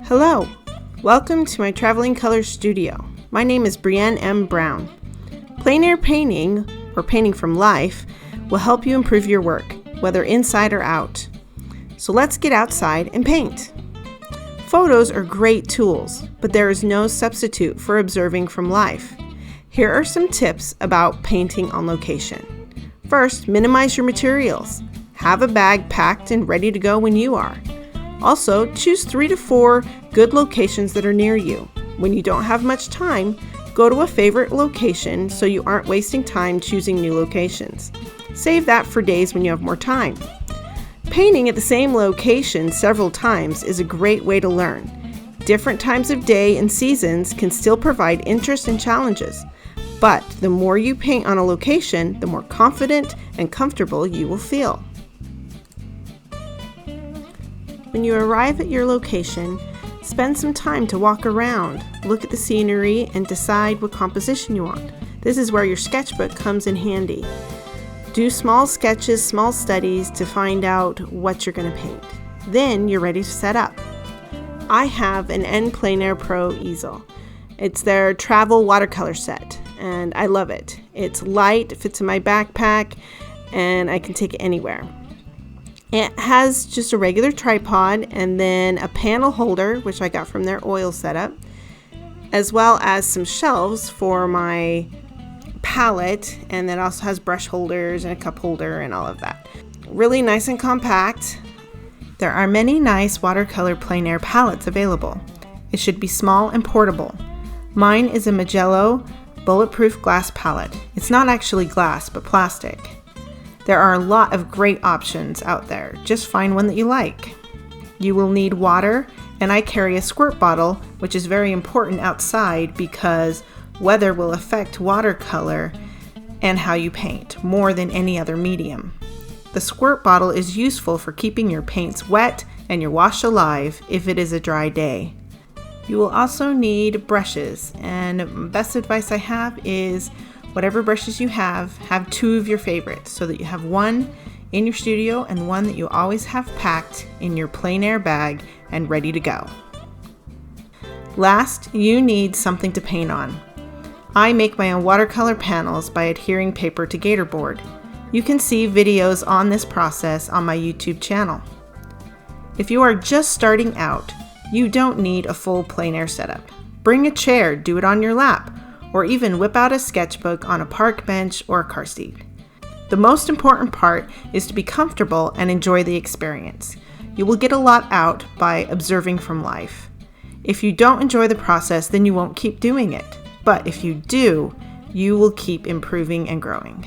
Hello, welcome to my Traveling Color Studio. My name is Brienne M. Brown. Plein air painting, or painting from life, will help you improve your work, whether inside or out. So let's get outside and paint. Photos are great tools, but there is no substitute for observing from life. Here are some tips about painting on location. First, minimize your materials. Have a bag packed and ready to go when you are. Also, choose 3 to 4 good locations that are near you. When you don't have much time, go to a favorite location so you aren't wasting time choosing new locations. Save that for days when you have more time. Painting at the same location several times is a great way to learn. Different times of day and seasons can still provide interest and challenges, but the more you paint on a location, the more confident and comfortable you will feel. When you arrive at your location, spend some time to walk around, look at the scenery, and decide what composition you want. This is where your sketchbook comes in handy. Do small sketches, small studies to find out what you're going to paint. Then you're ready to set up. I have an Plein Air Pro easel. It's their travel watercolor set, and I love it. It's light, it fits in my backpack, and I can take it anywhere. It has just a regular tripod and then a panel holder, which I got from their oil setup, as well as some shelves for my palette, and that also has brush holders and a cup holder and all of that. Really nice and compact. There are many nice watercolor plein air palettes available. It should be small and portable. Mine is a Magello bulletproof glass palette. It's not actually glass, but plastic. There are a lot of great options out there. Just find one that you like. You will need water, and I carry a squirt bottle, which is very important outside because weather will affect watercolor and how you paint more than any other medium. The squirt bottle is useful for keeping your paints wet and your wash alive if it is a dry day. You will also need brushes, and best advice I have is whatever brushes you have 2 of your favorites so that you have one in your studio and one that you always have packed in your plein air bag and ready to go. Last, you need something to paint on. I make my own watercolor panels by adhering paper to gator board. You can see videos on this process on my YouTube channel. If you are just starting out, you don't need a full plein air setup. Bring a chair, do it on your lap, or even whip out a sketchbook on a park bench or a car seat. The most important part is to be comfortable and enjoy the experience. You will get a lot out by observing from life. If you don't enjoy the process, then you won't keep doing it. But if you do, you will keep improving and growing.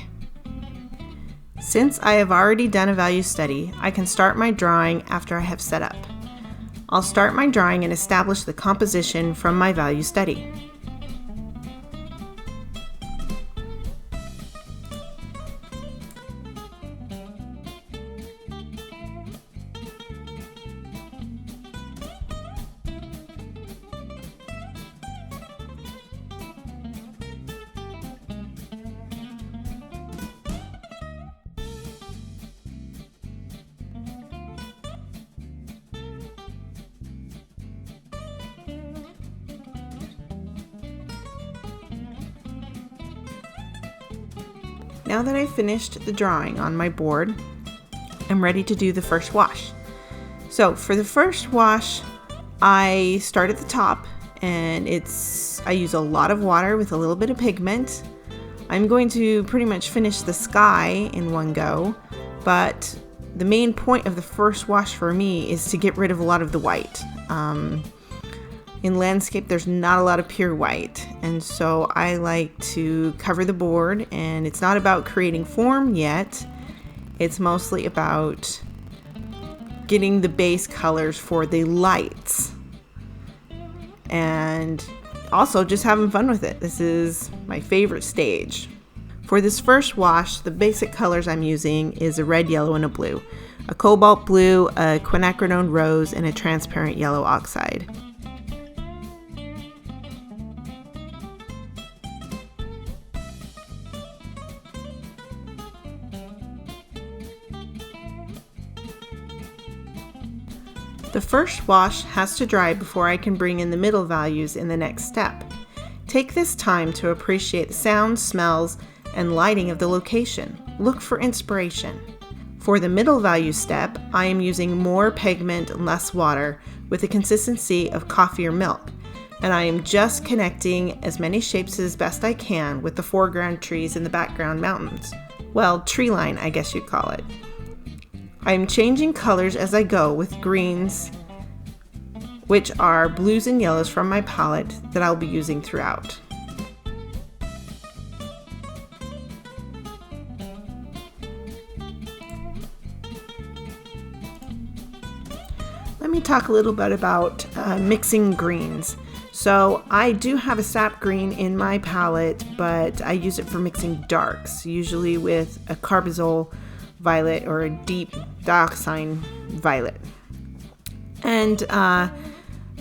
Since I have already done a value study, I can start my drawing after I have set up. I'll start my drawing and establish the composition from my value study. Now that I've finished the drawing on my board, I'm ready to do the first wash. So for the first wash, I start at the top, and I use a lot of water with a little bit of pigment. I'm going to pretty much finish the sky in one go, but the main point of the first wash for me is to get rid of a lot of the white. In landscape, there's not a lot of pure white, and so I like to cover the board, and it's not about creating form yet. It's mostly about getting the base colors for the lights and also just having fun with it. This is my favorite stage. For this first wash, the basic colors I'm using is a red, yellow, and a blue, a cobalt blue, a quinacridone rose, and a transparent yellow oxide. The first wash has to dry before I can bring in the middle values in the next step. Take this time to appreciate the sounds, smells, and lighting of the location. Look for inspiration. For the middle value step, I am using more pigment and less water with the consistency of coffee or milk, and I am just connecting as many shapes as best I can with the foreground trees and the background mountains. Well, tree line, I guess you'd call it. I am changing colors as I go with greens, which are blues and yellows from my palette that I'll be using throughout. Let me talk a little bit about mixing greens. So I do have a sap green in my palette, but I use it for mixing darks, usually with a carbazole violet or a deep dioxazine violet. And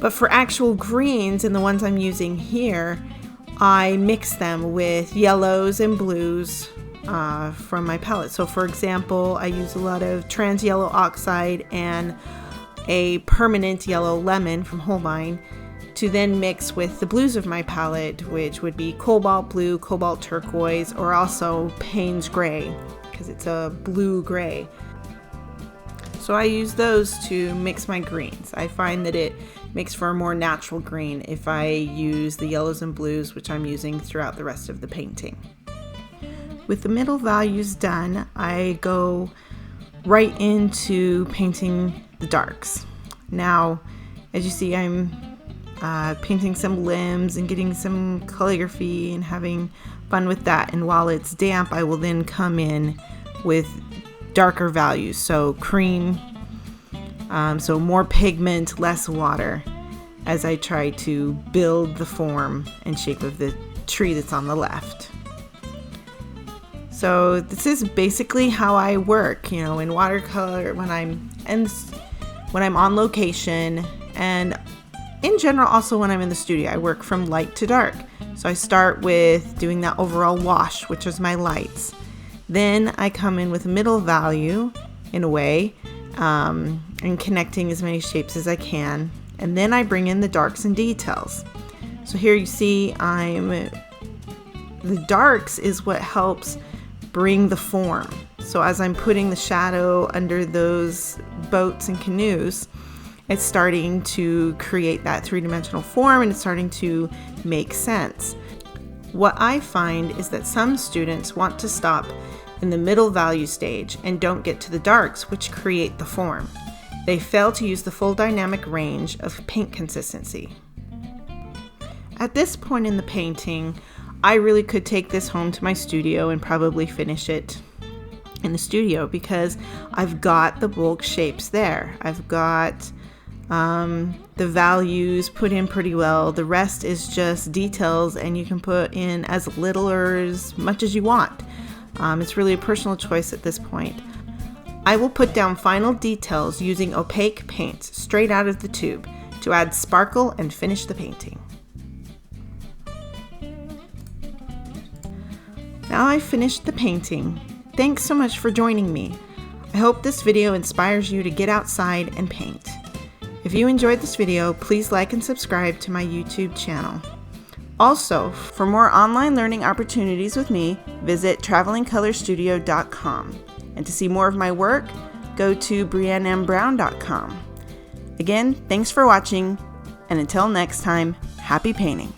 but for actual greens, and the ones I'm using here, I mix them with yellows and blues from my palette. So for example, I use a lot of trans yellow oxide and a permanent yellow lemon from Holbein to then mix with the blues of my palette, which would be cobalt blue, cobalt turquoise, or also Payne's gray, because it's a blue gray. So I use those to mix my greens. I find that it makes for a more natural green if I use the yellows and blues, which I'm using throughout the rest of the painting. With the middle values done, I go right into painting the darks. Now, as you see, I'm painting some limbs and getting some calligraphy and having fun with that. And while it's damp, I will then come in with darker values, so cream, so more pigment, less water, as I try to build the form and shape of the tree that's on the left. So this is basically how I work, in watercolor when I'm on location, and in general also when I'm in the studio. I work from light to dark. So I start with doing that overall wash, which is my lights. Then I come in with a middle value in a way, and connecting as many shapes as I can. And then I bring in the darks and details. So here you see the darks is what helps bring the form. So as I'm putting the shadow under those boats and canoes, it's starting to create that three-dimensional form, and it's starting to make sense. What I find is that some students want to stop in the middle value stage and don't get to the darks, which create the form. They fail to use the full dynamic range of paint consistency. At this point in the painting, I really could take this home to my studio and probably finish it in the studio, because I've got the bulk shapes there. I've got the values put in pretty well. The rest is just details, and you can put in as little or as much as you want. It's really a personal choice at this point. I will put down final details using opaque paints straight out of the tube to add sparkle and finish the painting. Now I've finished the painting. Thanks so much for joining me. I hope this video inspires you to get outside and paint. If you enjoyed this video, please like and subscribe to my YouTube channel. Also, for more online learning opportunities with me, visit travelingcolorstudio.com. And to see more of my work, go to briennembrown.com. Again, thanks for watching, and until next time, happy painting.